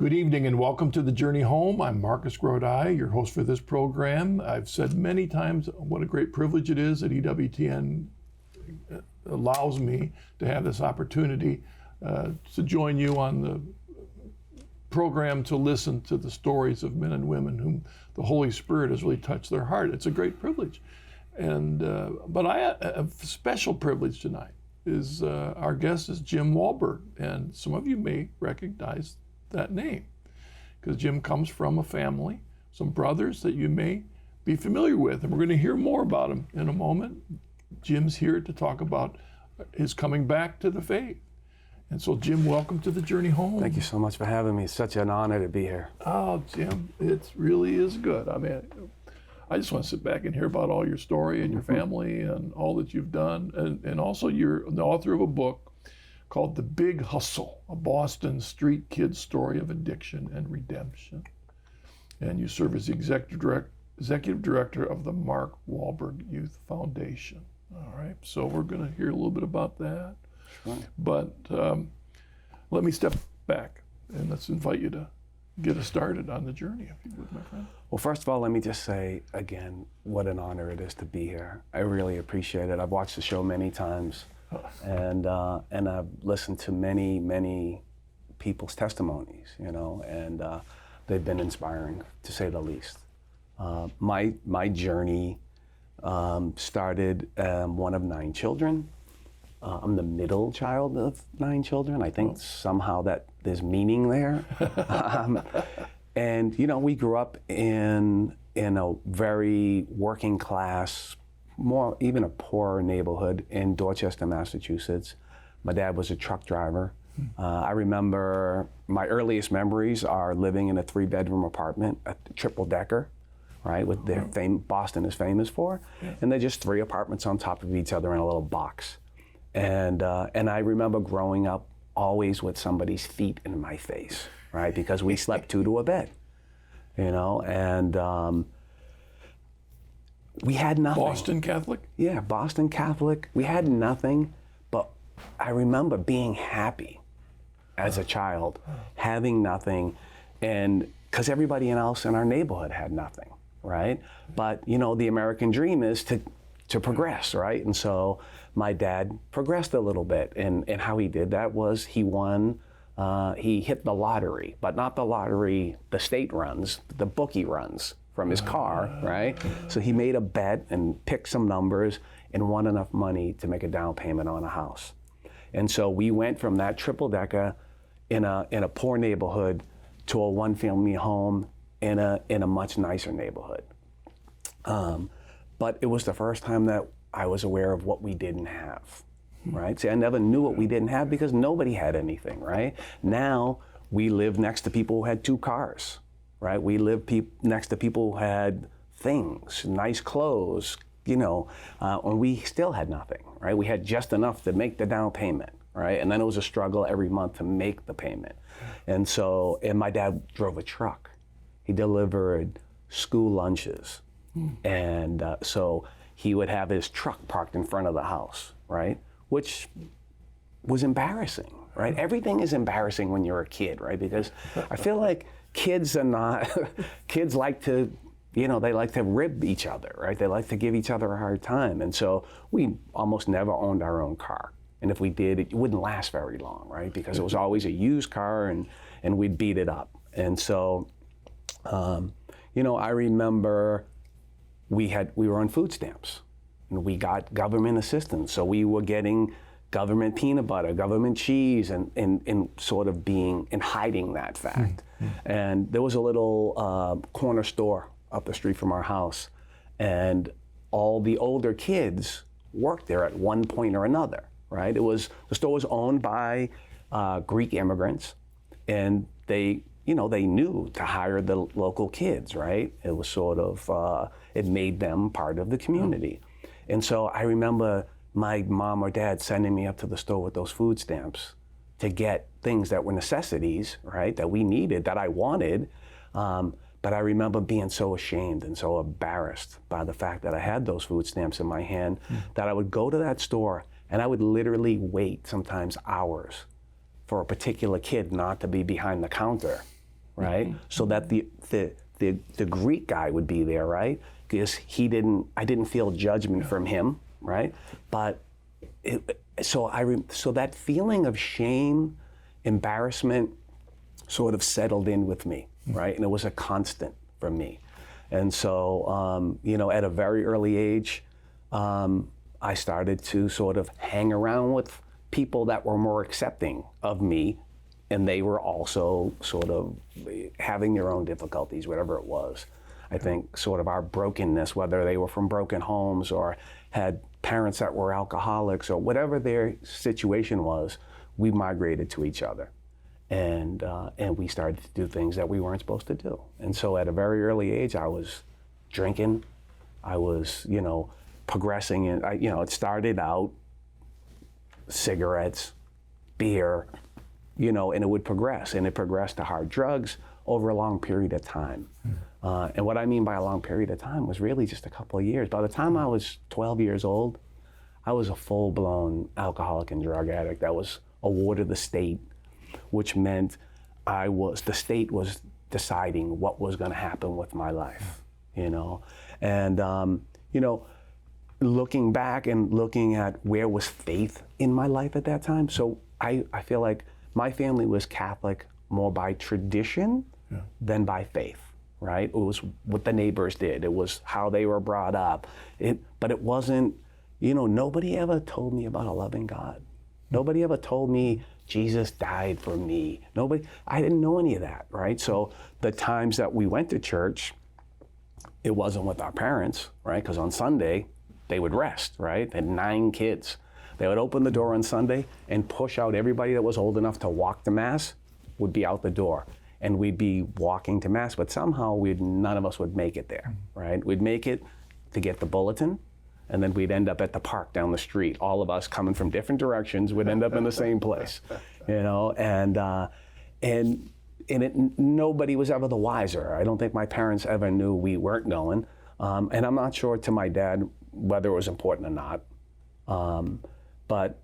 Good evening and welcome to The Journey Home. I'm Marcus Grodi, your host for this program. I've said many times what a great privilege it is that EWTN allows me to have this opportunity to join you on the program to listen to the stories of men and women whom the Holy Spirit has really touched their heart. It's a great privilege. But a special privilege tonight is our guest is Jim Wahlberg, and some of you may recognize that name because Jim comes from a family, some brothers that you may be familiar with, and we're going to hear more about him in a moment. Jim's here to talk about his coming back to the faith. And so, Jim, welcome to The Journey Home. Thank you so much for having me. It's such an honor to be here. Oh, Jim, it really is good. I mean, I just want to sit back and hear about all your story and your family and all that you've done. And also, you're the author of a book called The Big Hustle, a Boston street kid story of addiction and redemption. And you serve as the executive director of the Mark Wahlberg Youth Foundation. All right, so we're going to hear a little bit about that. Sure. But let me step back and let's invite you to get us started on the journey, if you would, my friend. Well, first of all, let me just say again, what an honor it is to be here. I really appreciate it. I've watched the show many times. And I've listened to many people's testimonies, and they've been inspiring, to say the least. My journey started one of 9 children. I'm the middle child of 9 children. I think somehow that there's meaning there. And we grew up in a very working class, more even a poorer neighborhood in Dorchester, Massachusetts. My dad was a truck driver. I remember my earliest memories are living in a 3-bedroom apartment, a triple-decker, right, with their Boston is famous for. Yeah. And they're just 3 apartments on top of each other in a little box. And I remember growing up always with somebody's feet in my face, right, because we slept 2 to a bed, and we had nothing. Boston Catholic? Yeah, Boston Catholic. We had nothing, but I remember being happy as a child, having nothing, and because everybody else in our neighborhood had nothing, right? But the American dream is to progress, right? And so my dad progressed a little bit, and how he did that was he won. He hit the lottery, but not the lottery the state runs, the bookie runs from his car, right? So he made a bet and picked some numbers and won enough money to make a down payment on a house. And so we went from that triple-decker in a poor neighborhood to a 1-family home in a much nicer neighborhood. But it was the first time that I was aware of what we didn't have, right? See, I never knew what we didn't have because nobody had anything, right? Now we live next to people who had 2 cars. Right, we lived next to people who had things, nice clothes, and we still had nothing, right? We had just enough to make the down payment, right? And then it was a struggle every month to make the payment. And my dad drove a truck. He delivered school lunches. And so he would have his truck parked in front of the house, right? Which was embarrassing, right? Everything is embarrassing when you're a kid, right? Because I feel like kids like to, they like to rib each other, right? They like to give each other a hard time. And so we almost never owned our own car. And if we did, it wouldn't last very long, right? Because it was always a used car and we'd beat it up. And so, I remember we were on food stamps and we got government assistance. So we were getting government peanut butter, government cheese, and sort of hiding that fact. And there was a little corner store up the street from our house, and all the older kids worked there at one point or another, right? The store was owned by Greek immigrants, and they knew to hire the local kids, right? It was sort of, it made them part of the community. And so I remember my mom or dad sending me up to the store with those food stamps to get things that were necessities, right, that we needed, that I wanted. But I remember being so ashamed and so embarrassed by the fact that I had those food stamps in my hand that I would go to that store and I would literally wait sometimes hours for a particular kid not to be behind the counter right? So that the Greek guy would be there, right? Because I didn't feel judgment from him, right? But so that feeling of shame, embarrassment, sort of settled in with me, right? And it was a constant for me. And so, at a very early age, I started to sort of hang around with people that were more accepting of me, and they were also sort of having their own difficulties, whatever it was. I think sort of our brokenness, whether they were from broken homes or had parents that were alcoholics or whatever their situation was, we migrated to each other. And we started to do things that we weren't supposed to do. And so at a very early age, I was drinking. I was, progressing. And it started out cigarettes, beer, and it would progress. And it progressed to hard drugs over a long period of time. And what I mean by a long period of time was really just a couple of years. By the time I was 12 years old, I was a full-blown alcoholic and drug addict that was a ward of the state, which meant the state was deciding what was going to happen with my life, And, looking back and looking at where was faith in my life at that time. So I feel like my family was Catholic more by tradition than by faith, right? It was what the neighbors did. It was how they were brought up. But it wasn't, nobody ever told me about a loving God. Nobody ever told me Jesus died for me. I didn't know any of that, right? So the times that we went to church, it wasn't with our parents, right? Because on Sunday, they would rest, right? They had 9 kids. They would open the door on Sunday and push out everybody that was old enough to walk to Mass would be out the door. And we'd be walking to Mass, but somehow none of us would make it there, right? We'd make it to get the bulletin, and then we'd end up at the park down the street. All of us coming from different directions would end up in the same place, and nobody was ever the wiser. I don't think my parents ever knew we weren't going, and I'm not sure to my dad whether it was important or not. But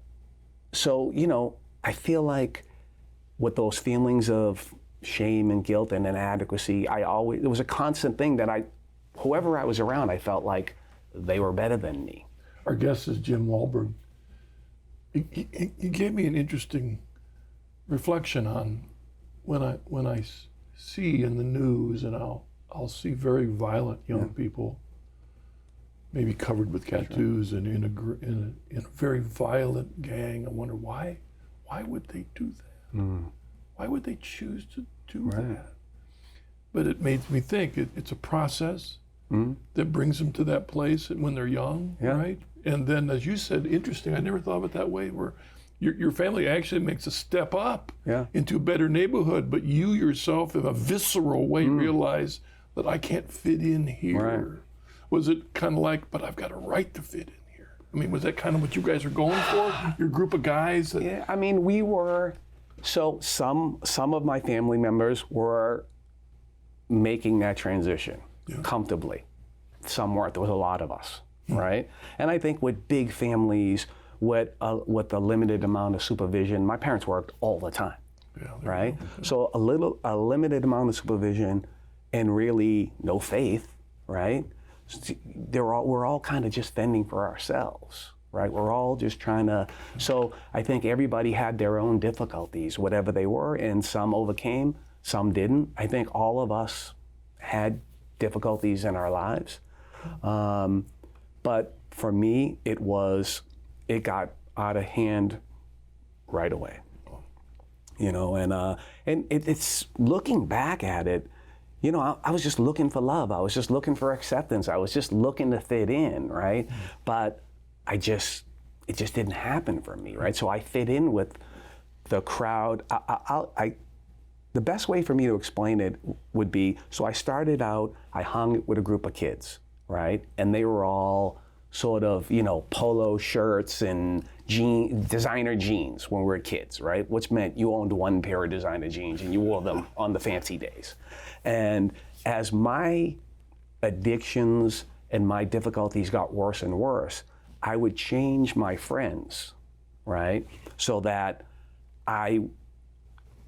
so, I feel like with those feelings of shame and guilt and inadequacy, it was a constant thing that whoever I was around, I felt like they were better than me. Our guest is Jim Wahlberg. He gave me an interesting reflection on when I see in the news, and I'll see very violent young people, maybe covered with tattoos and in a very violent gang. I wonder why would they do that? Why would they choose to do that? But it made me think it's a process that brings them to that place when they're young, right? And then, as you said, interesting, I never thought of it that way, where your family actually makes a step up into a better neighborhood, but you yourself in a visceral way realize that I can't fit in here. Right. Was it kind of like, but I've got a right to fit in here? I mean, was that kind of what you guys are going for? Your group of guys? Yeah, I mean, we were, so some of my family members were making that transition comfortably. Some weren't. There was a lot of us, right? And I think with big families, with a limited amount of supervision, my parents worked all the time, right? So a limited amount of supervision and really no faith, right? We're all kind of just fending for ourselves, right? We're all just trying to, so I think everybody had their own difficulties, whatever they were, and some overcame, some didn't. I think all of us had difficulties in our lives. But for me, it got out of hand right away, and it's looking back at it, I was just looking for love. I was just looking for acceptance. I was just looking to fit in, right? But it just didn't happen for me, right? So I fit in with the crowd. The best way for me to explain it would be, so I started out, I hung with a group of kids, right? And they were all sort of, polo shirts and designer jeans when we were kids, right? Which meant you owned one pair of designer jeans and you wore them on the fancy days. And as my addictions and my difficulties got worse and worse, I would change my friends, right? So that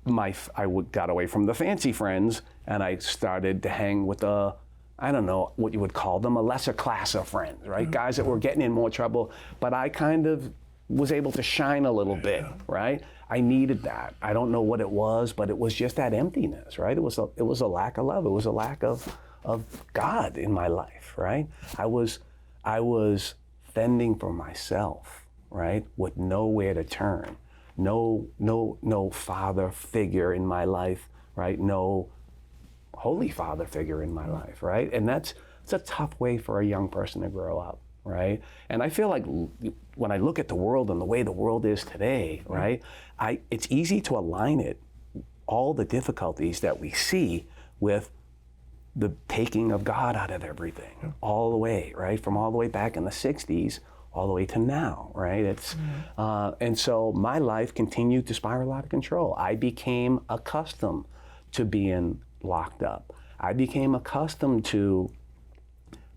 got away from the fancy friends, and I started to hang with I don't know what you would call them, a lesser class of friends, right? Guys that were getting in more trouble, but I kind of was able to shine a little bit, right? I needed that. I don't know what it was, but it was just that emptiness, right? It was a lack of love. It was a lack of God in my life, right? I was fending for myself, right? With nowhere to turn. No father figure in my life, right? No holy father figure in my life, right? And it's a tough way for a young person to grow up, right? And I feel like when I look at the world and the way the world is today, right? It's easy to align all the difficulties that we see with the taking of God out of everything, all the way, right? From all the way back in the 60s, all the way to now, right? And so my life continued to spiral out of control. I became accustomed to being locked up. I became accustomed to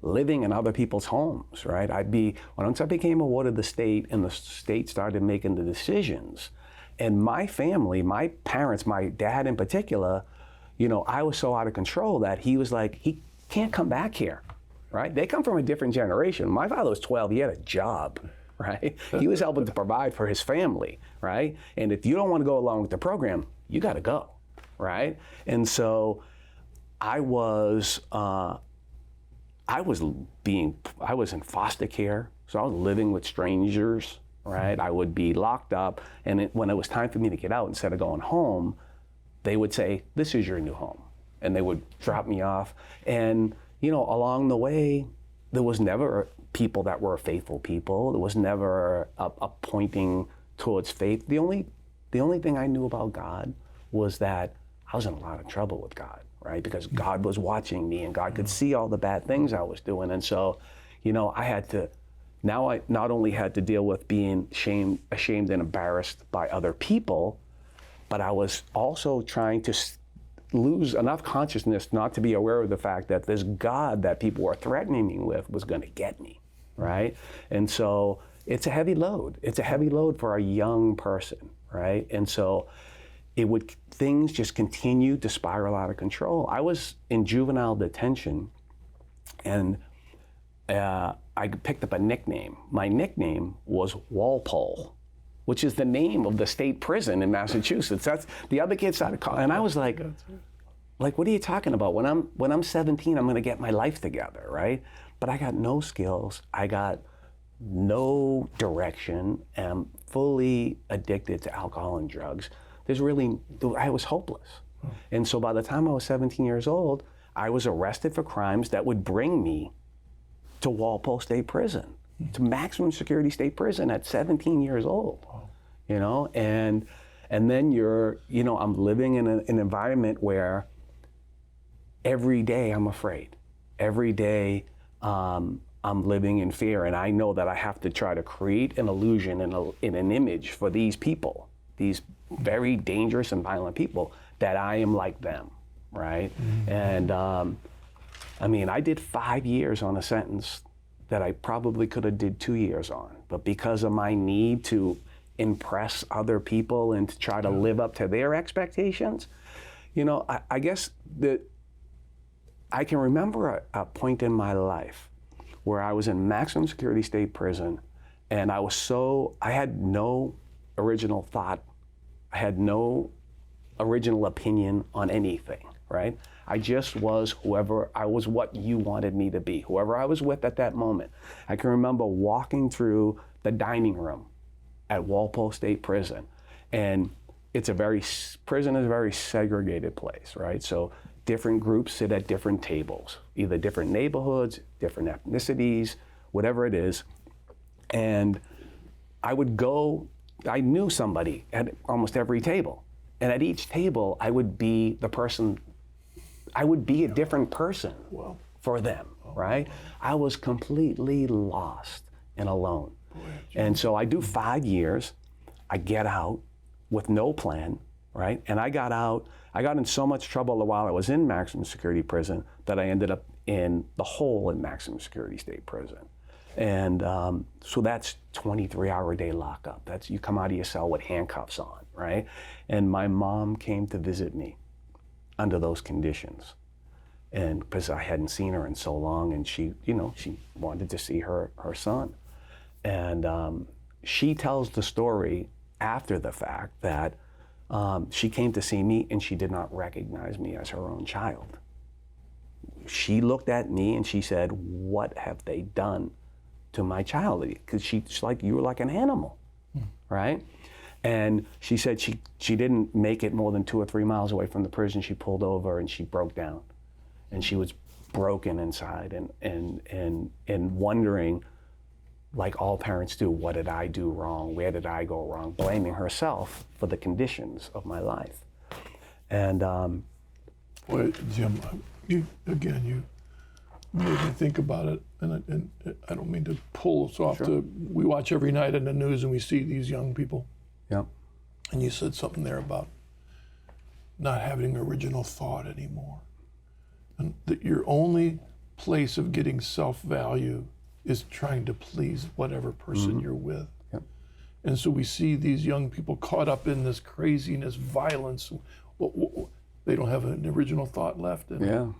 living in other people's homes, right? Once I became a ward of the state and the state started making the decisions, and my family, my parents, my dad in particular, I was so out of control that he was like, he can't come back here, right? They come from a different generation. My father was 12, he had a job, right? He was helping to provide for his family, right? And if you don't want to go along with the program, you got to go, right? And so I was in foster care, so I was living with strangers, right? I would be locked up, and when it was time for me to get out, instead of going home, they would say, "This is your new home," and they would drop me off. And along the way, there was never people that were faithful people. There was never a pointing towards faith. The only thing I knew about God was that I was in a lot of trouble with God, right? Because God was watching me, and God could see all the bad things I was doing. And so, I not only had to deal with being ashamed and embarrassed by other people, but I was also trying to lose enough consciousness not to be aware of the fact that this God that people were threatening me with was going to get me, right? And so it's a heavy load. It's a heavy load for a young person, right? And so things just continued to spiral out of control. I was in juvenile detention, and I picked up a nickname. My nickname was Walpole, which is the name of the state prison in Massachusetts. That's the other kids started calling, and I was like, what are you talking about? When I'm 17, I'm going to get my life together, right? But I got no skills. I got no direction. And I'm fully addicted to alcohol and drugs. I was hopeless. And so by the time I was 17 years old, I was arrested for crimes that would bring me to Walpole State Prison, to maximum security state prison at 17 years old, and then I'm living in an environment where every day I'm afraid. Every day I'm living in fear, and I know that I have to try to create an illusion in an image for these people, these very dangerous and violent people, that I am like them, right? And I did 5 years on a sentence that I probably could have did 2 years on, but because of my need to impress other people and to try to live up to their expectations, I guess that I can remember a point in my life where I was in maximum security state prison, and I had no original thought, I had no original opinion on anything, right? I just was what you wanted me to be, whoever I was with at that moment. I can remember walking through the dining room at Walpole State Prison, and prison is a very segregated place, right? So different groups sit at different tables, either different neighborhoods, different ethnicities, whatever it is. And I knew somebody at almost every table. And at each table, I would be a different person for them, right? I was completely lost and alone. And so I do 5 years, I get out with no plan, right? And I got in so much trouble while I was in maximum security prison that I ended up in the hole in maximum security state prison. And so that's 23-hour-a-day lockup. You come out of your cell with handcuffs on. right? And my mom came to visit me under those conditions. And because I hadn't seen her in so long, and she wanted to see her son. And she tells the story after the fact that she came to see me and she did not recognize me as her own child. She looked at me and she said, "What have they done to my child?" Because she's like, "You were like an animal," right? And she said she didn't make it more than 2 or 3 miles away from the prison. She pulled over and she broke down. And she was broken inside and wondering, like all parents do, what did I do wrong? Where did I go wrong? Blaming herself for the conditions of my life. And Boy, Jim, you made me think about it, and I don't mean to pull us off. Sure. We watch every night in the news and we see these young people. yeah, And you said something there about not having original thought anymore. And that your only place of getting self-value is trying to please whatever person you're with. Yep. And so we see these young people caught up in this craziness, violence. They don't have an original thought left. yeah,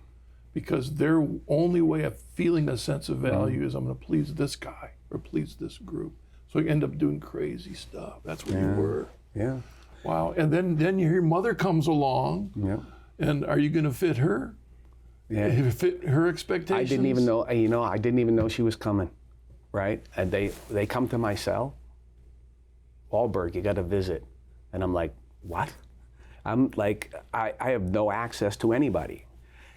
Because their only way of feeling a sense of value is, I'm going to please this guy or please this group. So you end up doing crazy stuff. That's where you were. yeah, Wow. And then your mother comes along. yeah. And are you going to fit her? Yeah. Fit her expectations? I didn't even know, I didn't even know she was coming, right? And they come to my cell. Wahlberg, you got to visit. And I'm like, what? I'm like, I have no access to anybody.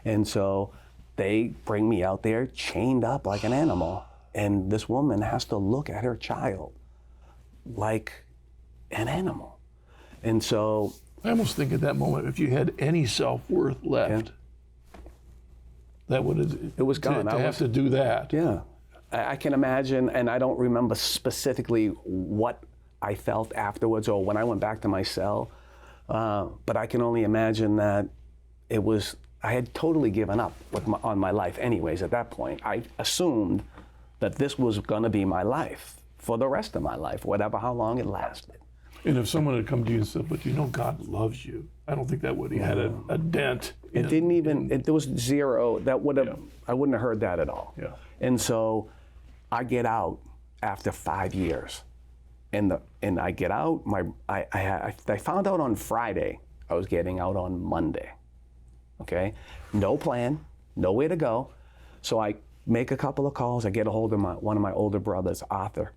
And so they bring me out there chained up like an animal. And this woman has to look at her child like an animal. And so I almost think at that moment, if you had any self-worth left, that would have, it was gone. To have to do that. Yeah, I can imagine, and I don't remember specifically what I felt afterwards or when I went back to my cell, but I can only imagine that I had totally given up on my life anyways at that point. I assumed that this was gonna be my life for the rest of my life, how long it lasted. And if someone had come to you and said, but you know God loves you, I don't think that would have had a dent. It didn't even, there was zero, that would have, I wouldn't have heard that at all. Yeah. And so I get out after 5 years. And I get out, I found out on Friday, I was getting out on Monday, okay? No plan, nowhere to go. So I make a couple of calls, I get a hold of one of my older brothers, Arthur,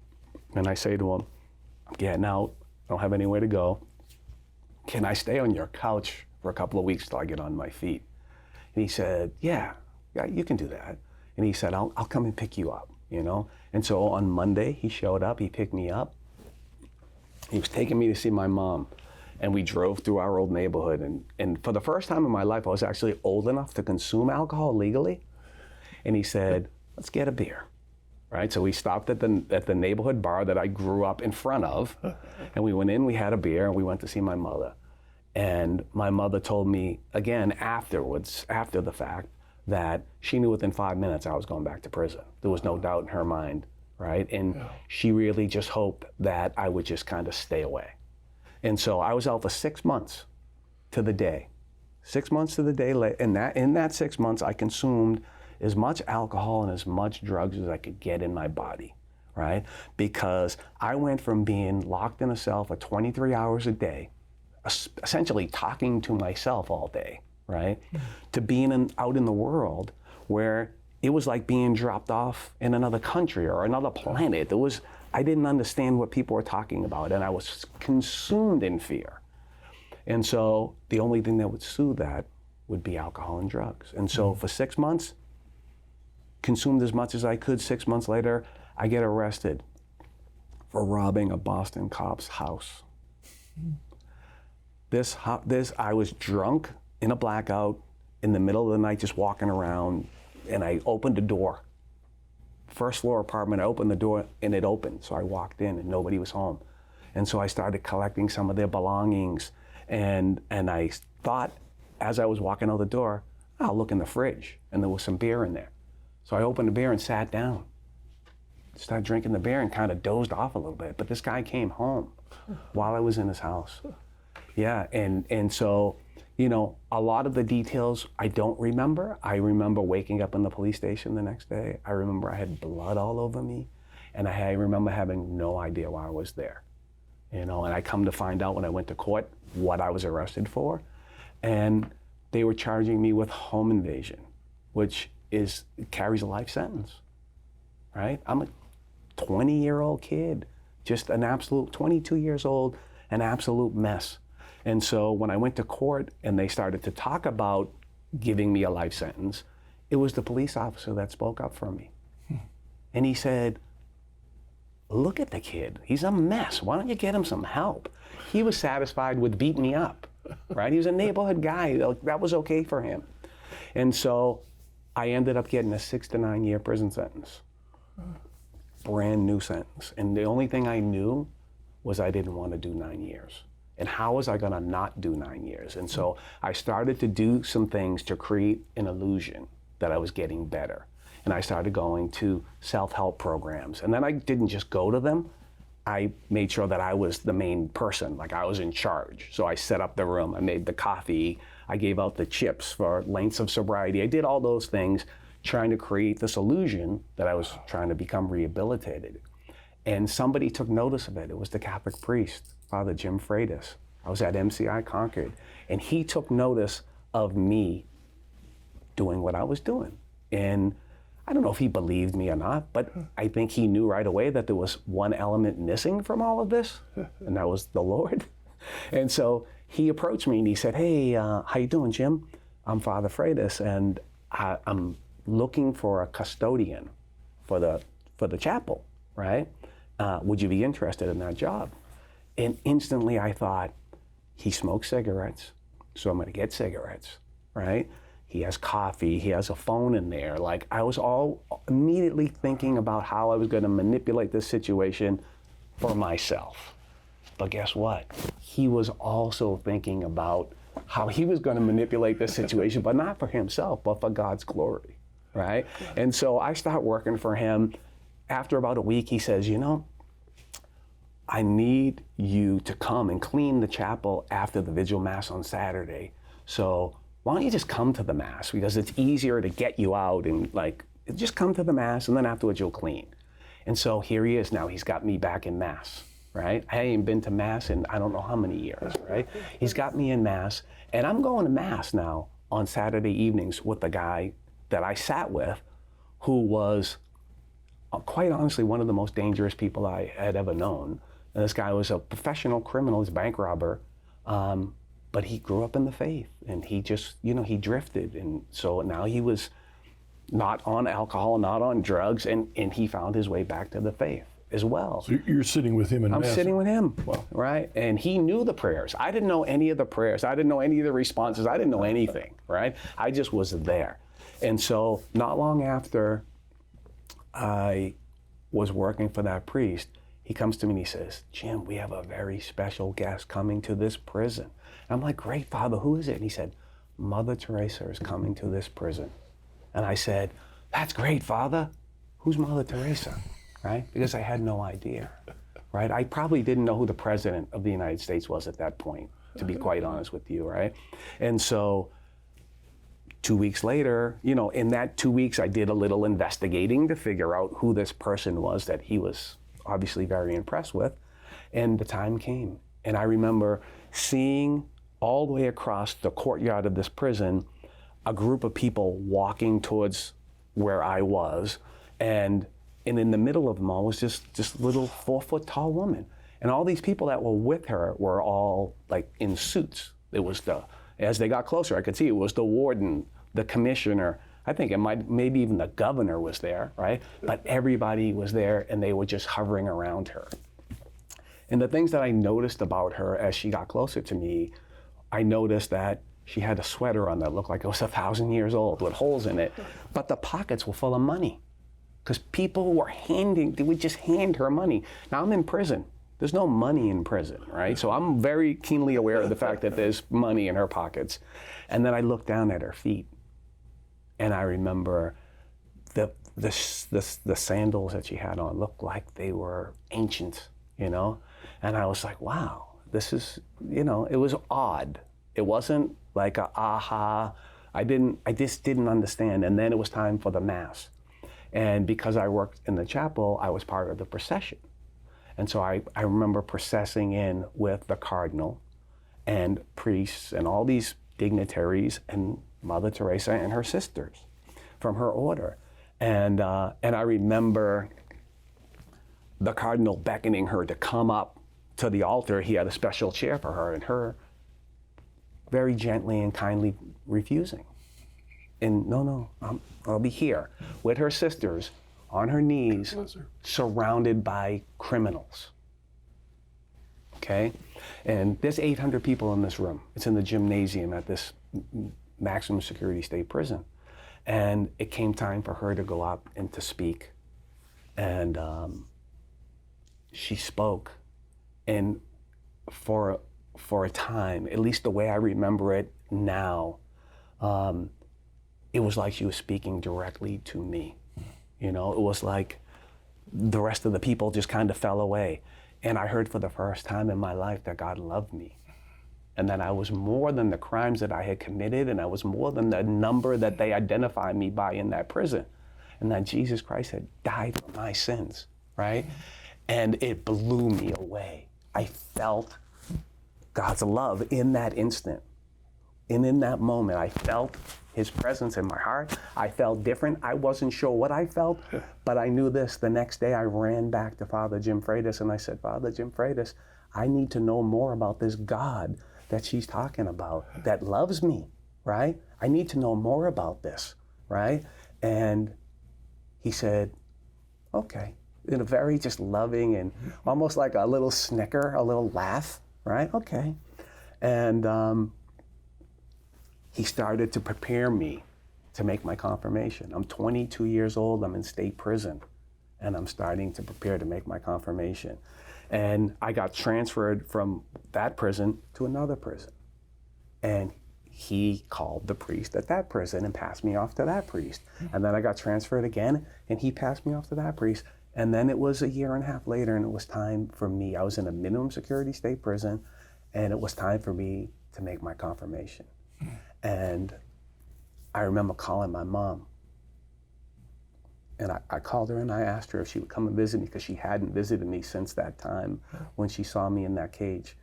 and I say to him, I'm getting out, I don't have anywhere to go. Can I stay on your couch for a couple of weeks till I get on my feet? And he said, yeah, you can do that. And he said, I'll come and pick you up, you know? And so on Monday, he showed up, he picked me up. He was taking me to see my mom. And we drove through our old neighborhood. And for the first time in my life, I was actually old enough to consume alcohol legally. And he said, let's get a beer. Right, so we stopped at the neighborhood bar that I grew up in front of, and we went in, we had a beer, and we went to see my mother. And my mother told me, again, afterwards, after the fact, that she knew within 5 minutes I was going back to prison. There was no doubt in her mind, right? And she really just hoped that I would just kind of stay away. And so I was out for 6 months to the day. 6 months to the day, in that 6 months, I consumed as much alcohol and as much drugs as I could get in my body, right? Because I went from being locked in a cell for 23 hours a day, essentially talking to myself all day, right? To being out in the world where it was like being dropped off in another country or another planet. I didn't understand what people were talking about, and I was consumed in fear. And so the only thing that would soothe that would be alcohol and drugs. And so for 6 months, consumed as much as I could. 6 months later, I get arrested for robbing a Boston cop's house. I was drunk in a blackout in the middle of the night, just walking around, and I opened the door. First floor apartment, I opened the door and it opened. So I walked in and nobody was home. And so I started collecting some of their belongings. And I thought, as I was walking out the door, I'll look in the fridge, and there was some beer in there. So I opened the beer and sat down, started drinking the beer and kind of dozed off a little bit. But this guy came home while I was in his house. Yeah, and so, a lot of the details I don't remember. I remember waking up in the police station the next day. I remember I had blood all over me, and I remember having no idea why I was there. And I come to find out when I went to court what I was arrested for, and they were charging me with home invasion, which carries a life sentence, right? I'm a 20-year-old kid, just an absolute 22 years old, an absolute mess. And so when I went to court and they started to talk about giving me a life sentence, it was the police officer that spoke up for me. And he said, look at the kid, he's a mess. Why don't you get him some help? He was satisfied with beating me up, right? He was a neighborhood guy, that was okay for him. And so I ended up getting a 6 to 9 year prison sentence. Brand new sentence. And the only thing I knew was I didn't want to do 9 years. And how was I going to not do 9 years? And so I started to do some things to create an illusion that I was getting better. And I started going to self-help programs. And then I didn't just go to them. I made sure that I was the main person, like I was in charge. So I set up the room, I made the coffee, I gave out the chips for lengths of sobriety. I did all those things trying to create this illusion that I was trying to become rehabilitated. And somebody took notice of it. It was the Catholic priest, Father Jim Freitas. I was at MCI Concord, and he took notice of me doing what I was doing. And I don't know if he believed me or not, but I think he knew right away that there was one element missing from all of this, and that was the Lord. And so he approached me and he said, hey, how you doing, Jim? I'm Father Freitas, and I'm looking for a custodian for the chapel, right? Would you be interested in that job? And instantly I thought, he smokes cigarettes, so I'm gonna get cigarettes, right? He has coffee, he has a phone in there. Like, I was all immediately thinking about how I was gonna manipulate this situation for myself. But guess what? He was also thinking about how he was gonna manipulate this situation, but not for himself, but for God's glory, right? And so I start working for him. After about a week, he says, I need you to come and clean the chapel after the vigil mass on Saturday. So why don't you just come to the mass? Because it's easier to get you out and just come to the mass and then afterwards you'll clean. And so here he is now, he's got me back in mass, right? I ain't been to mass in I don't know how many years, right? He's got me in mass, and I'm going to mass now on Saturday evenings with the guy that I sat with, who was quite honestly one of the most dangerous people I had ever known. And this guy was a professional criminal, he's a bank robber, but he grew up in the faith, and he just, he drifted. And so now he was not on alcohol, not on drugs, and he found his way back to the faith as well. So you're sitting with him in I'm mass. sitting with him, Wow. right? And he knew the prayers. I didn't know any of the prayers. I didn't know any of the responses. I didn't know anything, right? I just was there. And so not long after I was working for that priest, he comes to me and he says, Jim, we have a very special guest coming to this prison. And I'm like, great, Father, who is it? And he said, Mother Teresa is coming to this prison. And I said, that's great, Father. Who's Mother Teresa, right? Because I had no idea, right? I probably didn't know who the president of the United States was at that point, to be quite honest with you, right? And so 2 weeks later, in that 2 weeks, I did a little investigating to figure out who this person was that he was obviously very impressed with. And the time came. And I remember seeing all the way across the courtyard of this prison, a group of people walking towards where I was. And in the middle of them all was this little 4-foot tall woman. And all these people that were with her were all in suits. It was as they got closer, I could see it was the warden, the commissioner. I think maybe even the governor was there, right? But everybody was there, and they were just hovering around her. And the things that I noticed about her as she got closer to me, I noticed that she had a sweater on that looked like it was 1,000 years old with holes in it, but the pockets were full of money because people they would just hand her money. Now I'm in prison. There's no money in prison, right? So I'm very keenly aware of the fact that there's money in her pockets. And then I looked down at her feet, and I remember the sandals that she had on looked like they were ancient, And I was like, wow, this is, it was odd. It wasn't like a aha. I just didn't understand. And then it was time for the Mass. And because I worked in the chapel, I was part of the procession. And so I remember processing in with the cardinal and priests and all these dignitaries and Mother Teresa and her sisters from her order. And I remember the cardinal beckoning her to come up to the altar. He had a special chair for her, and her very gently and kindly refusing. And no, I'll be here with her sisters on her knees, surrounded by criminals. Okay? And there's 800 people in this room. It's in the gymnasium at this maximum security state prison. And it came time for her to go up and to speak. And she spoke. And for a time, at least the way I remember it now, it was like she was speaking directly to me. It was like the rest of the people just kind of fell away. And I heard for the first time in my life that God loved me. And that I was more than the crimes that I had committed, and I was more than the number that they identified me by in that prison. And that Jesus Christ had died for my sins, right? And it blew me away. I felt God's love in that instant. And in that moment, I felt his presence in my heart. I felt different. I wasn't sure what I felt, but I knew this. The next day, I ran back to Father Jim Freitas, and I said, Father Jim Freitas, I need to know more about this God that she's talking about, that loves me, right? I need to know more about this, right? And he said, okay, in a very just loving and almost like a little snicker, a little laugh, right? Okay. And he started to prepare me to make my confirmation. I'm 22 years old, I'm in state prison, and I'm starting to prepare to make my confirmation. And I got transferred from that prison to another prison. And he called the priest at that prison and passed me off to that priest. And then I got transferred again, and he passed me off to that priest. And then it was a year and a half later, and it was time for me. I was in a minimum security state prison, and it was time for me to make my confirmation. And I remember calling my mom. And I called her and I asked her if she would come and visit me, because she hadn't visited me since that time when she saw me in that cage.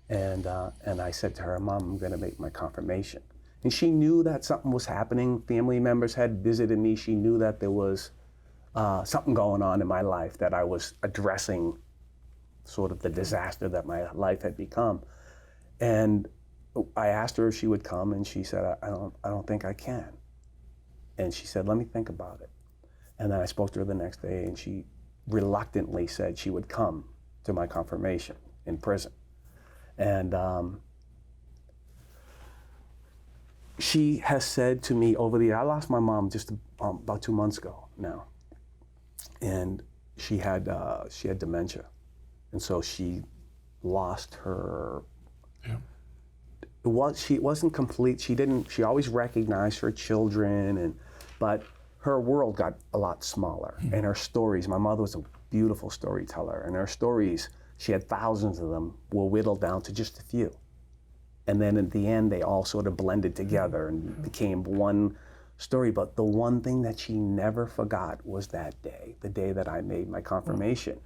And I said to her, Mom, I'm going to make my confirmation. And she knew that something was happening. Family members had visited me. She knew that there was something going on in my life, that I was addressing sort of the disaster that my life had become. And I asked her if she would come, and she said, I don't think I can. And she said, let me think about it. And then I spoke to her the next day, and she reluctantly said she would come to my confirmation in prison. And she has said to me over the years, I lost my mom just about 2 months ago now. And she had dementia. And so she lost her, it wasn't complete. She always recognized her children, but her world got a lot smaller. And her stories, my mother was a beautiful storyteller, and her stories, she had thousands of them, were whittled down to just a few. And then at the end, they all sort of blended together and became one story. But the one thing that she never forgot was that day, the day that I made my confirmation.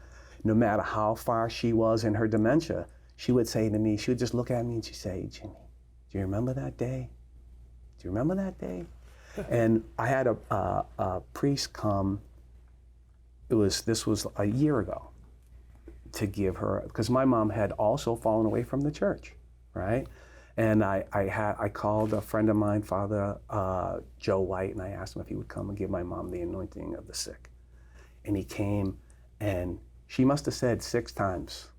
No matter how far she was in her dementia, she would say to me, she would just look at me and she'd say, Jimmy, do you remember that day? Do you remember that day? And I had a priest come, this was a year ago, to give her, because my mom had also fallen away from the church, right? And I called a friend of mine, Father Joe White, and I asked him if he would come and give my mom the anointing of the sick. And he came, and she must have said 6 times.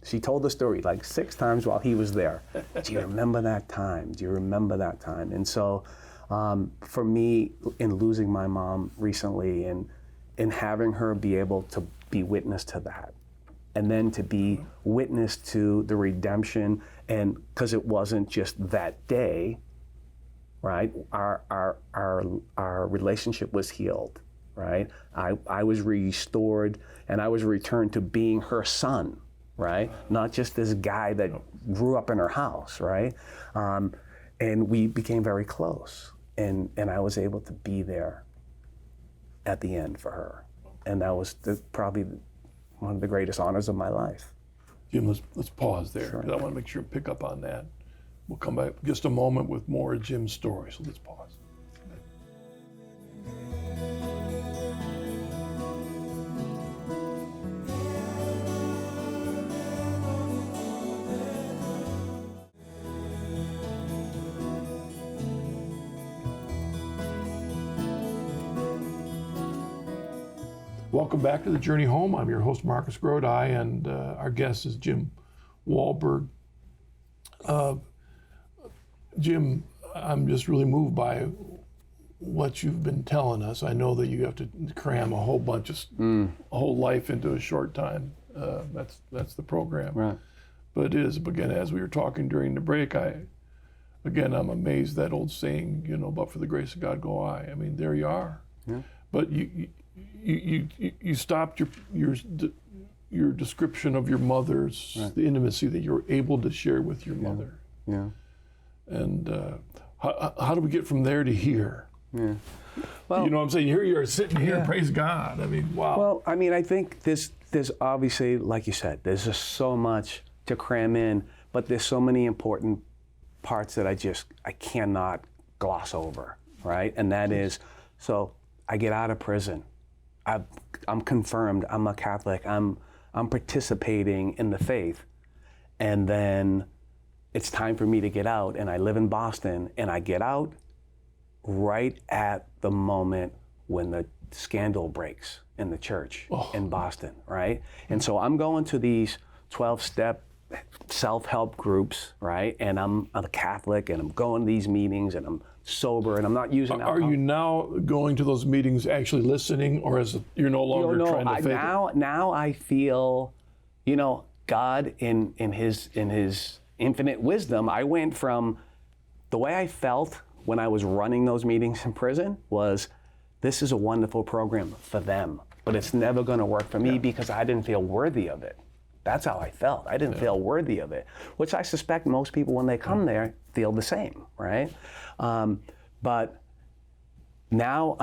She told the story like 6 times while he was there. Do you remember that time? Do you remember that time? And so for me, in losing my mom recently and having her be able to be witness to that, and then to be witness to the redemption, and because it wasn't just that day, right? Our relationship was healed, right? I was restored, and I was returned to being her son, right? Not just this guy that grew up in her house, right? And we became very close. And I was able to be there at the end for her. And that was probably one of the greatest honors of my life. Jim, let's pause there. Sure. 'Cause I want to make sure and pick up on that. We'll come back just a moment with more of Jim's story. So let's pause. Welcome back to The Journey Home. I'm your host, Marcus Grodi, and our guest is Jim Wahlberg. Jim, I'm just really moved by what you've been telling us. I know that you have to cram a whole bunch of, a whole life into a short time. That's the program. Right. But it is, again, as we were talking during the break, I'm amazed that old saying, but for the grace of God go I. I mean, there you are. Yeah. But you stopped your description of your mother's, Right. the intimacy that you were able to share with your mother. Yeah. And how do we get from there to here? Yeah. Well, You know what I'm saying? Here you are sitting here, praise God. I mean, wow. Well, I mean, I think there's obviously, like you said, there's just so much to cram in, but there's so many important parts that I cannot gloss over, right? And that is, so I get out of prison. I'm confirmed. I'm a Catholic. I'm participating in the faith, and then it's time for me to get out. And I live in Boston, and I get out right at the moment when the scandal breaks in the church in Boston, right? And so I'm going to these 12-step self-help groups, right? And I'm a Catholic, and I'm going to these meetings, and I'm sober, and I'm not using alcohol. Are you now going to those meetings actually listening, or is it you're no longer trying to fake it? Now I feel, God in his infinite wisdom, I went from the way I felt when I was running those meetings in prison was, this is a wonderful program for them, but it's never going to work for me because I didn't feel worthy of it. That's how I felt. I didn't feel worthy of it, which I suspect most people when they come there feel the same, right? But now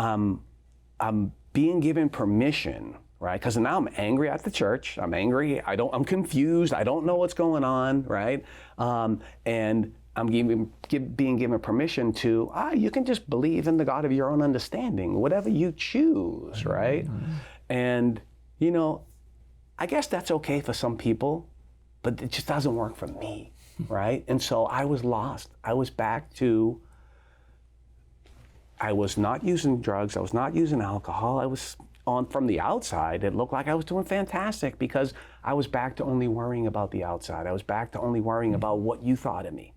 I'm being given permission, right? Because now I'm angry at the church. I'm angry. I'm confused. I don't know what's going on, right? And I'm being given permission to, you can just believe in the God of your own understanding, whatever you choose, right? Mm-hmm. And, I guess that's okay for some people, but it just doesn't work for me, right? And so I was lost. I was not using drugs. I was not using alcohol. I was from the outside, it looked like I was doing fantastic because I was back to only worrying about the outside. I was back to only worrying about what you thought of me,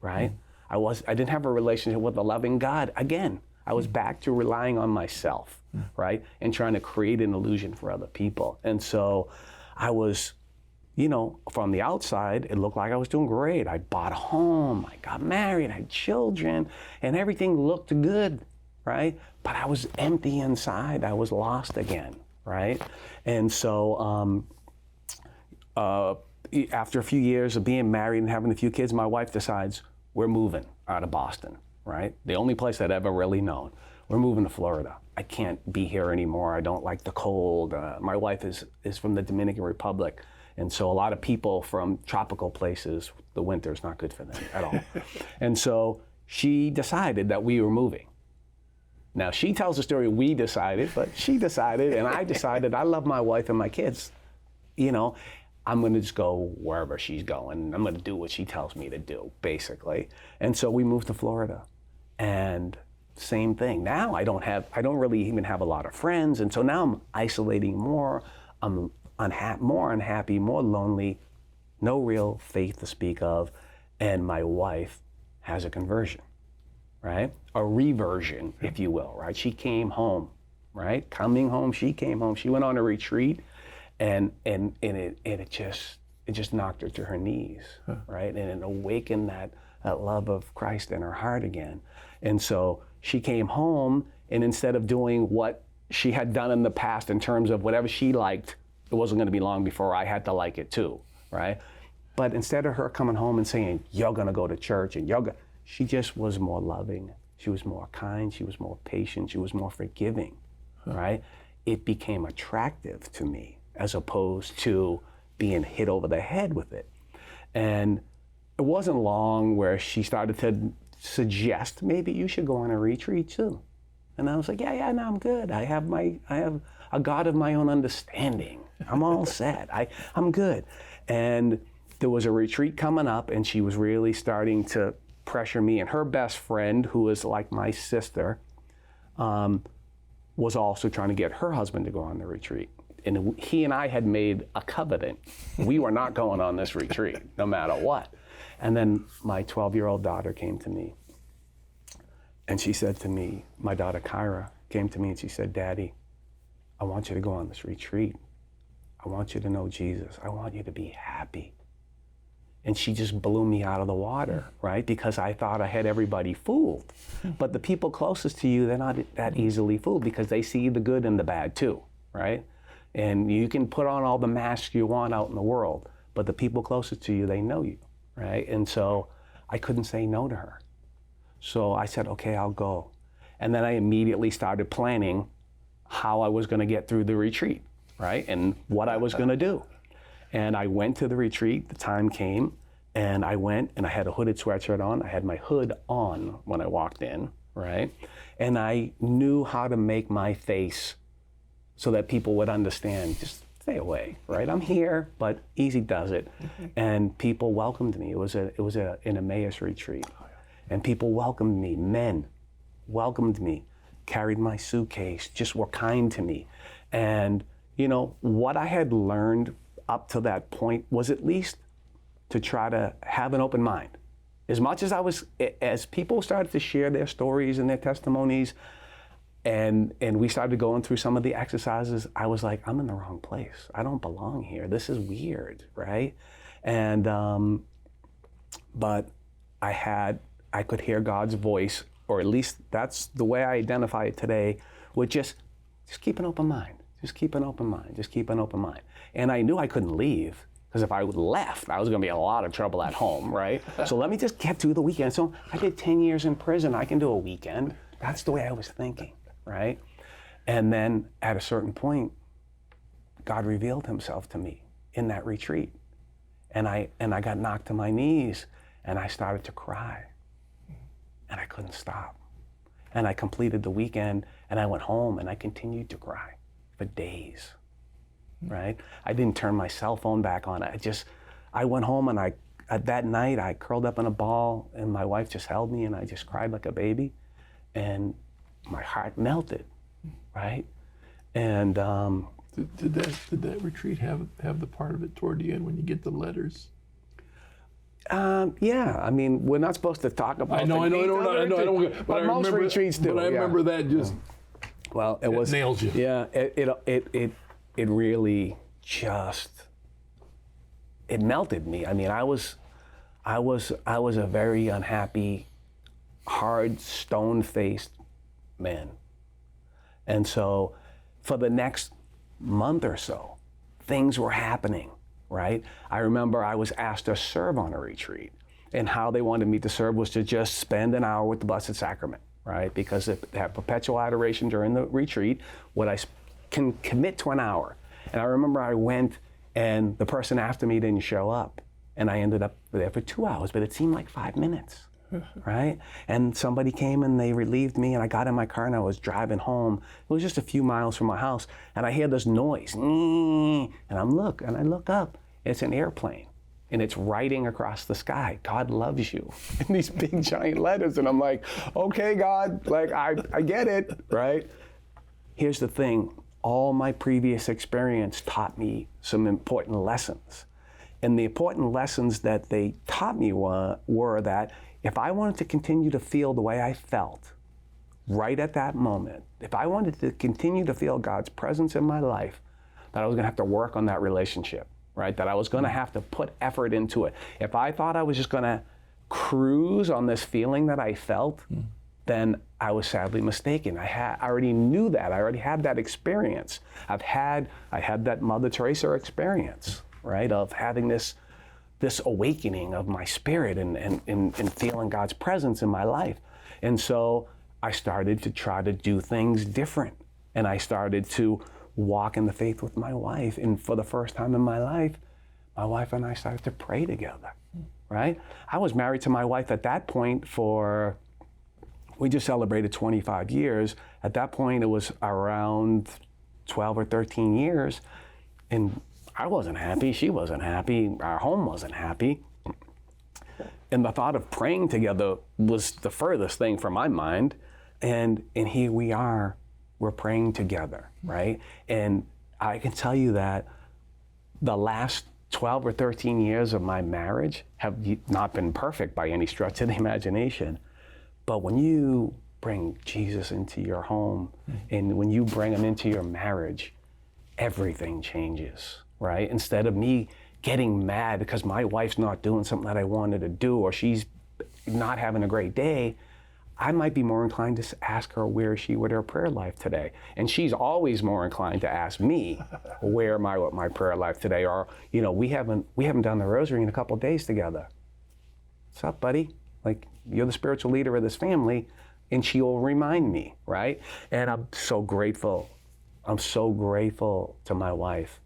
right? I didn't have a relationship with a loving God. Again, I was back to relying on myself, right? And trying to create an illusion for other people. And so I was, from the outside, it looked like I was doing great. I bought a home, I got married, I had children, and everything looked good, right? But I was empty inside. I was lost again, right? And so after a few years of being married and having a few kids, my wife decides we're moving out of Boston, right? The only place I'd ever really known. We're moving to Florida. I can't be here anymore. I don't like the cold. My wife is from the Dominican Republic. And so a lot of people from tropical places, the winter's not good for them at all. And so she decided that we were moving. Now she tells the story, we decided, but she decided and I decided I love my wife and my kids. I'm gonna just go wherever she's going. I'm gonna do what she tells me to do, basically. And so we moved to Florida. And same thing. Now I don't really even have a lot of friends. And so now I'm isolating more. I'm more unhappy, more lonely, no real faith to speak of. And my wife has a conversion, right? A reversion, if you will, right? She came home, right? Coming home, she came home. She went on a retreat and it just knocked her to her knees, right? And it awakened that love of Christ in her heart again. And so she came home, and instead of doing what she had done in the past in terms of whatever she liked, it wasn't going to be long before I had to like it too, right? But instead of her coming home and saying, you're gonna go to church and she just was more loving. She was more kind, she was more patient, she was more forgiving, right? It became attractive to me as opposed to being hit over the head with it. And it wasn't long where she started to suggest, maybe you should go on a retreat too. And I was like, yeah, no, I'm good. I have a God of my own understanding. I'm all set. I'm good. And there was a retreat coming up, and she was really starting to pressure me. And her best friend, who is like my sister, was also trying to get her husband to go on the retreat. And he and I had made a covenant. We were not going on this retreat, no matter what. And then my 12-year-old daughter came to me. And she said to me, my daughter Kyra came to me and she said, Daddy, I want you to go on this retreat. I want you to know Jesus. I want you to be happy. And she just blew me out of the water, right? Because I thought I had everybody fooled. But the people closest to you, they're not that easily fooled because they see the good and the bad too, right? And you can put on all the masks you want out in the world, but the people closest to you, they know you, right? And so I couldn't say no to her. So I said, okay, I'll go. And then I immediately started planning how I was gonna get through the retreat, right? And what I was gonna do. And I went to the retreat, the time came, and I went and I had a hooded sweatshirt on. I had my hood on when I walked in, right? And I knew how to make my face so that people would understand, just stay away, right? I'm here, but easy does it. And people welcomed me. It was an Emmaus retreat. And people welcomed me, men welcomed me, carried my suitcase, just were kind to me. And you know, what I had learned up to that point was at least to try to have an open mind. As much as people started to share their stories and their testimonies, and we started going through some of the exercises, I was like, I'm in the wrong place. I don't belong here. This is weird, right? And, but I could hear God's voice, or at least that's the way I identify it today, with just keep an open mind. Just keep an open mind. Just keep an open mind. And I knew I couldn't leave, because if I left, I was going to be in a lot of trouble at home, right? So let me just get through the weekend. So I did 10 years in prison. I can do a weekend. That's the way I was thinking, right? And then at a certain point, God revealed himself to me in that retreat. And I got knocked to my knees, and I started to cry. And I couldn't stop. And I completed the weekend, and I went home, and I continued to cry for days, right? I didn't turn my cell phone back on. I went home, and that night, I curled up in a ball, and my wife just held me, and I just cried like a baby, and my heart melted, right? And did that retreat have the part of it toward the end when you get the letters? Yeah, I mean, we're not supposed to talk about. I know. But most retreats do. But I remember that just. Well, it nails you. Yeah, it really just it melted me. I mean, I was a very unhappy, hard, stone-faced man, and so for the next month or so, things were happening. Right? I remember I was asked to serve on a retreat, and how they wanted me to serve was to just spend an hour with the Blessed Sacrament, right? Because they have perpetual adoration during the retreat, what I can commit to an hour. And I remember I went, and the person after me didn't show up, and I ended up there for 2 hours, but it seemed like 5 minutes, right? And somebody came and they relieved me, and I got in my car and I was driving home. It was just a few miles from my house, and I hear this noise, and I look up. It's an airplane, and it's writing across the sky, God loves you, in these big giant letters. And I'm like, okay, God, like I get it, right? Here's the thing, all my previous experience taught me some important lessons. And the important lessons that they taught me were that if I wanted to continue to feel the way I felt right at that moment, if I wanted to continue to feel God's presence in my life, that I was gonna have to work on that relationship, right? That I was gonna have to put effort into it. If I thought I was just gonna cruise on this feeling that I felt, then I was sadly mistaken. I already knew that. I already had that experience. I had that Mother Teresa experience, right? Of having this awakening of my spirit and feeling God's presence in my life. And so I started to try to do things different. And I started to walk in the faith with my wife. And for the first time in my life and I started to pray together, right? I was married to my wife at that point we just celebrated 25 years. At that point, it was around 12 or 13 years. And I wasn't happy, she wasn't happy, our home wasn't happy. And the thought of praying together was the furthest thing from my mind. And here we are, we're praying together, right? And I can tell you that the last 12 or 13 years of my marriage have not been perfect by any stretch of the imagination. But when you bring Jesus into your home and when you bring him into your marriage, everything changes, right? Instead of me getting mad because my wife's not doing something that I wanted to do or she's not having a great day, I might be more inclined to ask her where is she with her prayer life today. And she's always more inclined to ask me where am I with my prayer life today, or we haven't done the rosary in a couple of days together. What's up, buddy? Like, you're the spiritual leader of this family, and she will remind me, right? And I'm so grateful. I'm so grateful to my wife.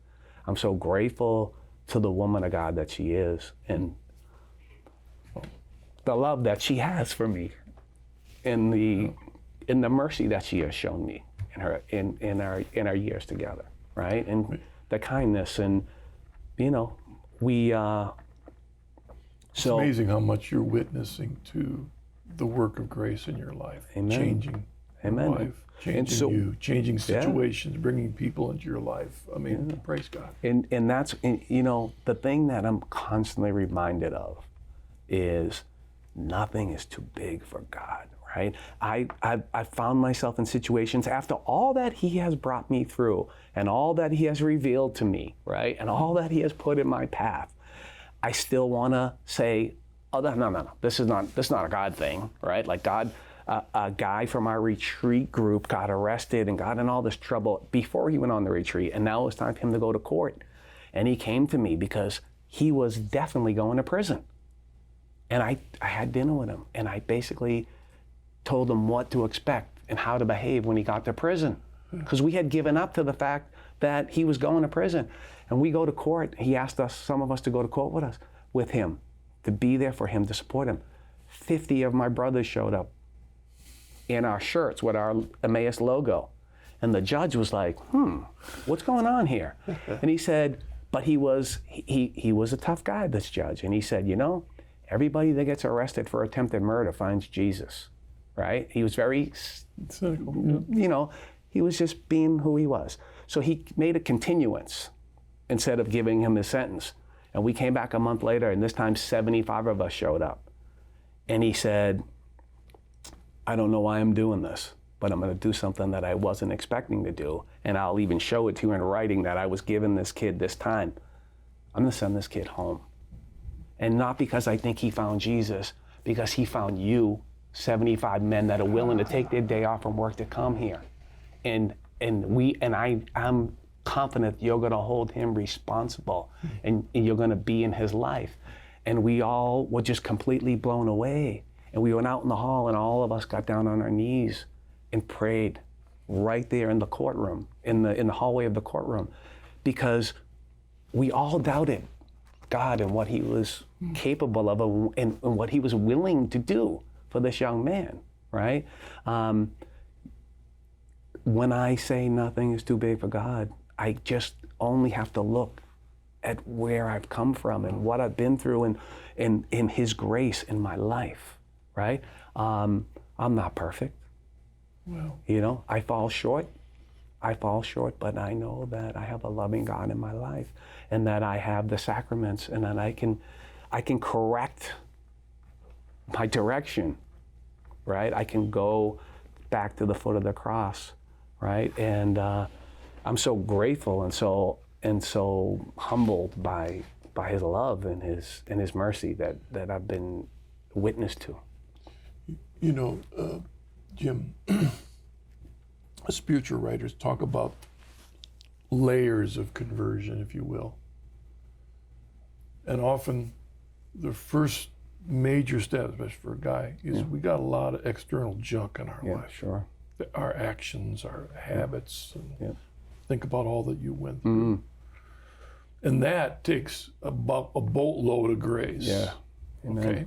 I'm so grateful to the woman of God that she is, and the love that she has for me, and the mercy that she has shown me in our years together, right? And the kindness, and It's amazing how much you're witnessing to the work of grace in your life. Amen. Changing Amen. your life, changing you, changing situations, bringing people into your life. I mean, praise God. And that's, the thing that I'm constantly reminded of is nothing is too big for God, right? I found myself in situations after all that he has brought me through and all that he has revealed to me, right? And all that he has put in my path. I still want to say, oh, no, this is not a God thing, right? Like God, a guy from our retreat group got arrested and got in all this trouble before he went on the retreat, and now it was time for him to go to court. And he came to me because he was definitely going to prison. And I had dinner with him, and I basically told him what to expect and how to behave when he got to prison, because we had given up to the fact that he was going to prison. And we go to court. He asked some of us to go to court with him, to be there for him, to support him. 50 of my brothers showed up in our shirts with our Emmaus logo. And the judge was like, what's going on here? And he said, but he was a tough guy, this judge. And he said, everybody that gets arrested for attempted murder finds Jesus, right? He was very cynical. He was just being who he was. So he made a continuance instead of giving him his sentence. And we came back a month later, and this time 75 of us showed up. And he said, I don't know why I'm doing this, but I'm going to do something that I wasn't expecting to do. And I'll even show it to you in writing that I was giving this kid this time. I'm going to send this kid home. And not because I think he found Jesus, because he found you, 75 men that are willing to take their day off from work to come here. And I'm confident you're going to hold him responsible, and you're going to be in his life. And we all were just completely blown away. And we went out in the hall, and all of us got down on our knees and prayed right there in the courtroom, in the hallway of the courtroom, because we all doubted God and what he was capable of, and what he was willing to do for this young man, right? When I say nothing is too big for God, I just only have to look at where I've come from and what I've been through, and in his grace in my life, right? I'm not perfect. Well, I fall short, but I know that I have a loving God in my life, and that I have the sacraments, and that I can correct my direction, right? I can go back to the foot of the cross, right? And I'm so grateful and so humbled by his love and his mercy that I've been witness to. Jim, spiritual writers talk about layers of conversion, if you will. And often the first major step, especially for a guy, is we got a lot of external junk in our life. Sure. Our actions, our habits, and think about all that you went Mm-hmm. through. And that takes a boatload of grace. Yeah. Amen. Okay.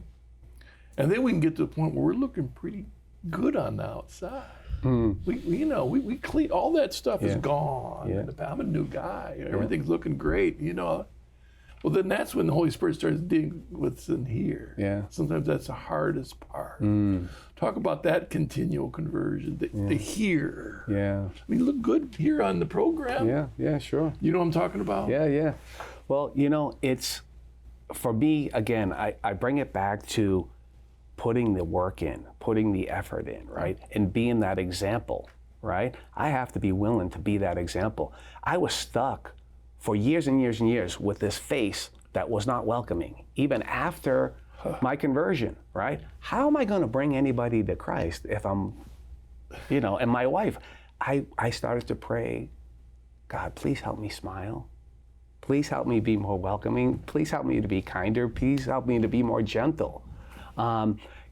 And then we can get to the point where we're looking pretty good on the outside. We clean, all that stuff is gone. Yeah. I'm a new guy. Everything's looking great, Well, then that's when the Holy Spirit starts digging what's in here. Yeah. Sometimes that's the hardest part. Talk about that continual conversion, the here. Yeah. I mean, look good here on the program. Yeah, sure. You know what I'm talking about? Yeah. Well, it's, for me, again, I bring it back to putting the work in, putting the effort in, right? And being that example, right? I have to be willing to be that example. I was stuck for years and years and years with this face that was not welcoming, even after my conversion, right? How am I going to bring anybody to Christ if I'm, and my wife, I started to pray, God, please help me smile. Please help me be more welcoming. Please help me to be kinder. Please help me to be more gentle.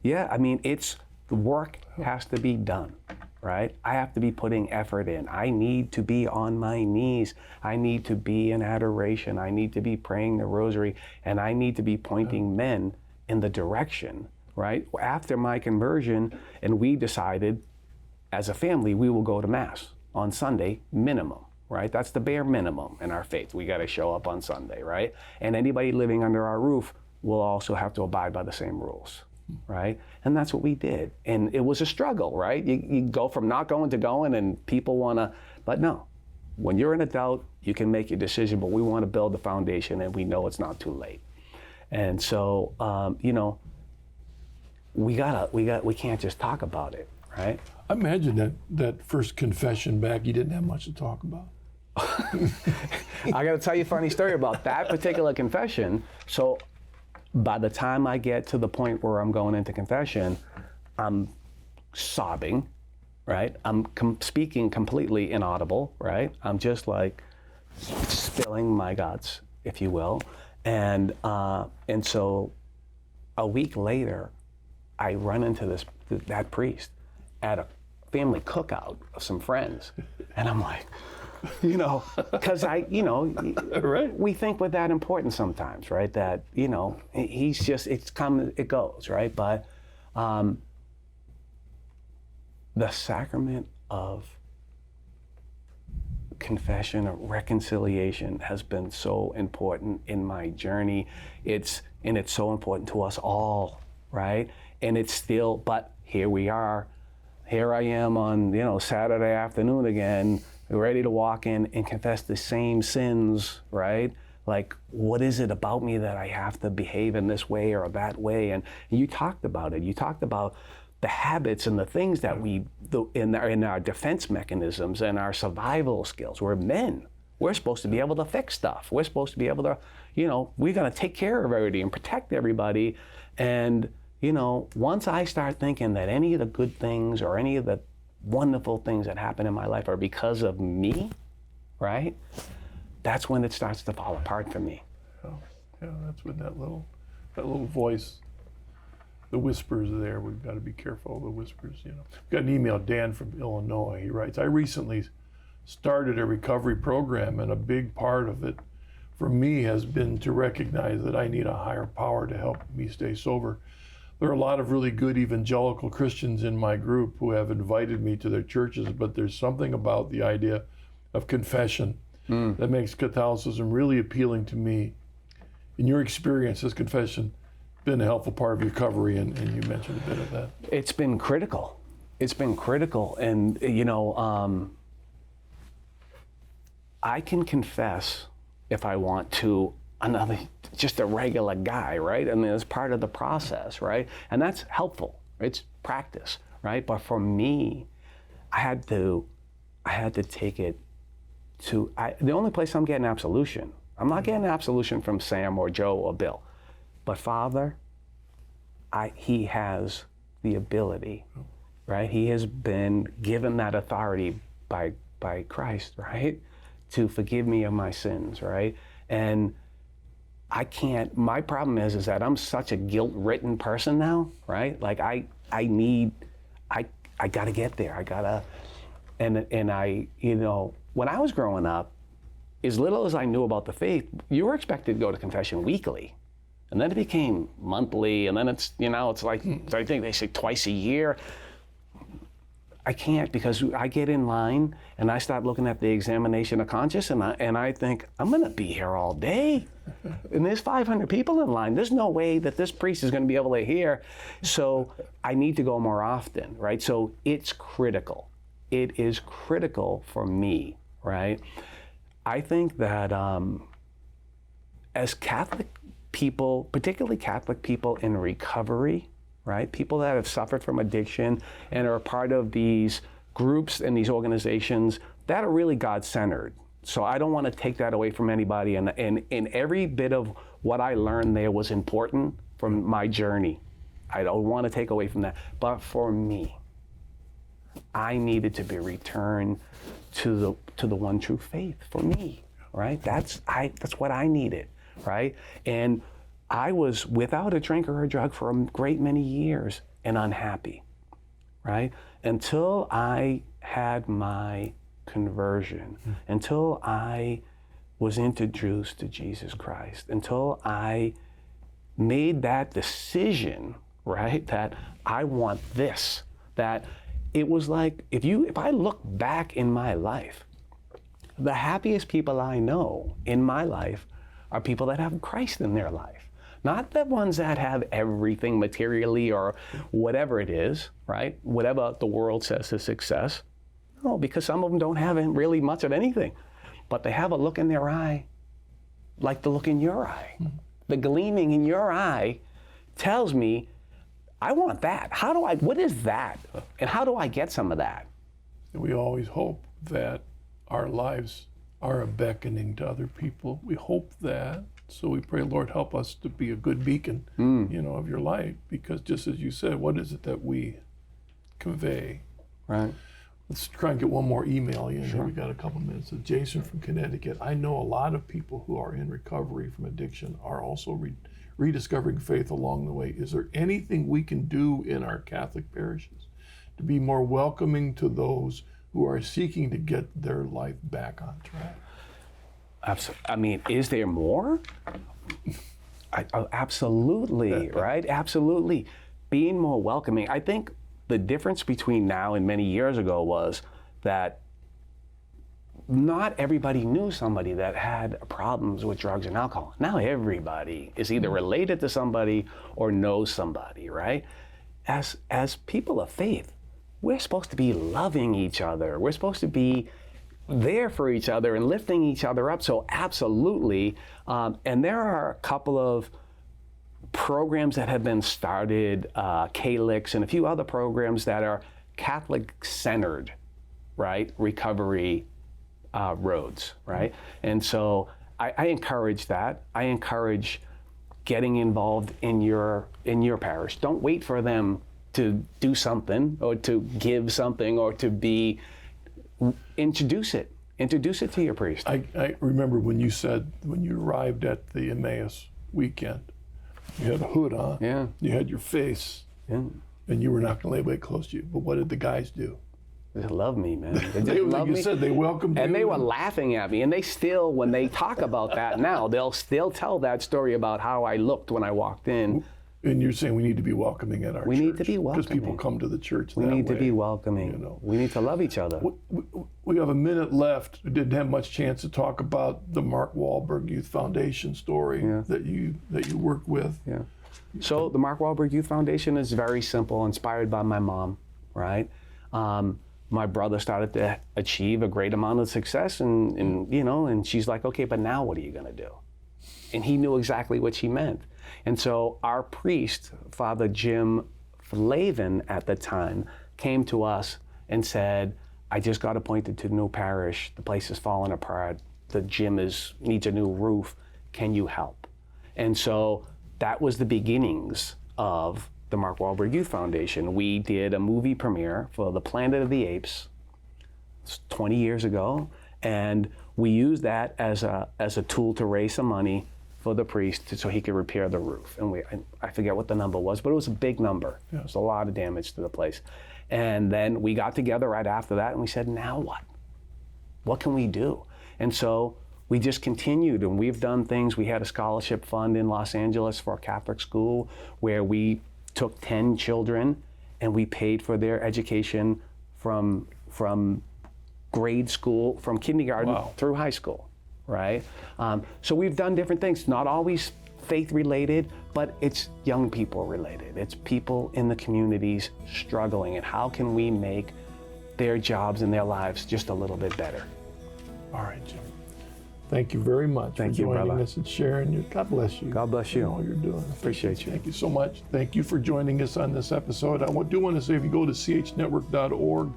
It's, the work has to be done, right? I have to be putting effort in. I need to be on my knees. I need to be in adoration. I need to be praying the rosary, and I need to be pointing men in the direction, right? After my conversion, and we decided as a family, we will go to Mass on Sunday, minimum, right? That's the bare minimum in our faith. We got to show up on Sunday, right? And anybody living under our roof will also have to abide by the same rules, right? And that's what we did. And it was a struggle, right? You go from not going to going, and people want to, but no. When you're an adult, you can make your decision, but we want to build the foundation, and we know it's not too late. And so, we can't just talk about it, right? I imagine that first confession back, you didn't have much to talk about. I got to tell you a funny story about that particular confession. So by the time I get to the point where I'm going into confession, I'm sobbing, right? I'm speaking completely inaudible, right? I'm just like spilling my guts, if you will. And so a week later, I run into that priest at a family cookout of some friends. And I'm like, because Right. we think with that important sometimes, right? That, he's just, it's come, it goes, right? But the sacrament of confession or reconciliation has been so important in my journey. It's so important to us all, right? And it's still, but here we are. Here I am on, Saturday afternoon again, ready to walk in and confess the same sins, right? Like, what is it about me that I have to behave in this way or that way? And you talked about it. You talked about the habits and the things that in our defense mechanisms and our survival skills. We're men. We're supposed to be able to fix stuff. We're supposed to be able to, we're going to take care of everybody and protect everybody. And, once I start thinking that any of the good things or any of the wonderful things that happen in my life are because of me, right? That's when it starts to fall apart for me. Yeah, that's when that little voice, the whispers are there. We've got to be careful of the whispers, We've got an email, Dan from Illinois. He writes, I recently started a recovery program, and a big part of it for me has been to recognize that I need a higher power to help me stay sober. There are a lot of really good evangelical Christians in my group who have invited me to their churches, but there's something about the idea of confession that makes Catholicism really appealing to me. In your experience, has confession been a helpful part of recovery? And you mentioned a bit of that. It's been critical. It's been critical. And, I can confess if I want to just a regular guy, right? I mean, it's part of the process, right? And that's helpful. It's practice, right? But for me, I had to take it to, the only place I'm getting absolution, I'm not getting absolution from Sam or Joe or Bill, but Father, he has the ability, right? He has been given that authority by Christ, right? To forgive me of my sins, right? And I can't, my problem is that I'm such a guilt-ridden person now, right? Like I gotta get there. I gotta, and I, when I was growing up, as little as I knew about the faith, you were expected to go to confession weekly. And then it became monthly, and then it's, it's like, I think they say twice a year. I can't, because I get in line and I start looking at the examination of conscience, and I think, I'm gonna be here all day. And there's 500 people in line. There's no way that this priest is gonna be able to hear. So I need to go more often, right? So it's critical. It is critical for me, right? I think that as Catholic people, particularly Catholic people in recovery, right? People that have suffered from addiction and are a part of these groups and these organizations that are really God-centered. So I don't want to take that away from anybody. And every bit of what I learned there was important from my journey. I don't want to take away from that. But for me, I needed to be returned to the one true faith for me, right? That's what I needed, right? And I was without a drink or a drug for a great many years and unhappy, right? Until I had my conversion, until I was introduced to Jesus Christ, until I made that decision, right? That I want this, that it was like, if I look back in my life, the happiest people I know in my life are people that have Christ in their life. Not the ones that have everything materially or whatever it is, right? Whatever the world says is success. No, because some of them don't have really much of anything. But they have a look in their eye, like the look in your eye. The gleaming in your eye tells me, I want that. What is that? And how do I get some of that? We always hope that our lives are a beckoning to other people. We hope that. So we pray, Lord, help us to be a good beacon, of your light. Because just as you said, what is it that we convey? Right. Let's try and get one more email in. Sure. We got a couple minutes. So Jason from Connecticut. I know a lot of people who are in recovery from addiction are also rediscovering faith along the way. Is there anything we can do in our Catholic parishes to be more welcoming to those who are seeking to get their life back on track? I mean, is there more? Absolutely, right? Absolutely. Being more welcoming. I think the difference between now and many years ago was that not everybody knew somebody that had problems with drugs and alcohol. Now everybody is either related to somebody or knows somebody, right? As people of faith, we're supposed to be loving each other. We're supposed to be there for each other and lifting each other up. So absolutely. And there are a couple of programs that have been started, CALIX and a few other programs that are Catholic-centered, right? Recovery roads, right? And so I encourage that. I encourage getting involved in your parish. Don't wait for them to do something or to give something or to be. Introduce it to your priest. I remember when you said, when you arrived at the Emmaus weekend, you had a hood on, Yeah. you had your face, Yeah. and you were not going to lay anybody close to you. But what did the guys do? They love me, man. They just They, love like you me. said, they welcomed you. And they were laughing at me. And they still, when they talk about that now, they'll still tell that story about how I looked when I walked in. And you're saying we need to be welcoming at our church. We need to be because people welcoming. come to the church We that need to way. be welcoming. We need to love each other. We have a minute left. We didn't have much chance to talk about the Mark Wahlberg Youth Foundation story that you work with. Yeah. So the Mark Wahlberg Youth Foundation is very simple, inspired by my mom, right? My brother started to achieve a great amount of success, and she's like, okay, but now what are you gonna do? And he knew exactly what she meant. And so our priest, Father Jim Flavin at the time, came to us and said, I just got appointed to the new parish. The place is falling apart. The gym needs a new roof. Can you help? And so that was the beginnings of the Mark Wahlberg Youth Foundation. We did a movie premiere for The Planet of the Apes 20 years ago, and we used that as a tool to raise some money for the priest so he could repair the roof. And I forget what the number was, but it was a big number. Yeah. It was a lot of damage to the place. And then we got together right after that and we said, now what? What can we do? And so we just continued, and we've done things. We had a scholarship fund in Los Angeles for a Catholic school where we took 10 children and we paid for their education from grade school, from kindergarten Wow. through high school, right? So we've done different things, not always faith related, but it's young people related. It's people in the communities struggling, and how can we make their jobs and their lives just a little bit better? All right, Jim. Thank you very much Thank for you, joining brother. us and sharing. God bless you. God bless you. All you're doing. Appreciate you. Thank you so much. Thank you for joining us on this episode. I do want to say, if you go to chnetwork.org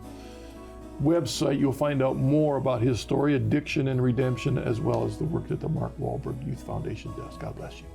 website, you'll find out more about his story, addiction and redemption, as well as the work that the Mark Wahlberg Youth Foundation does. God bless you.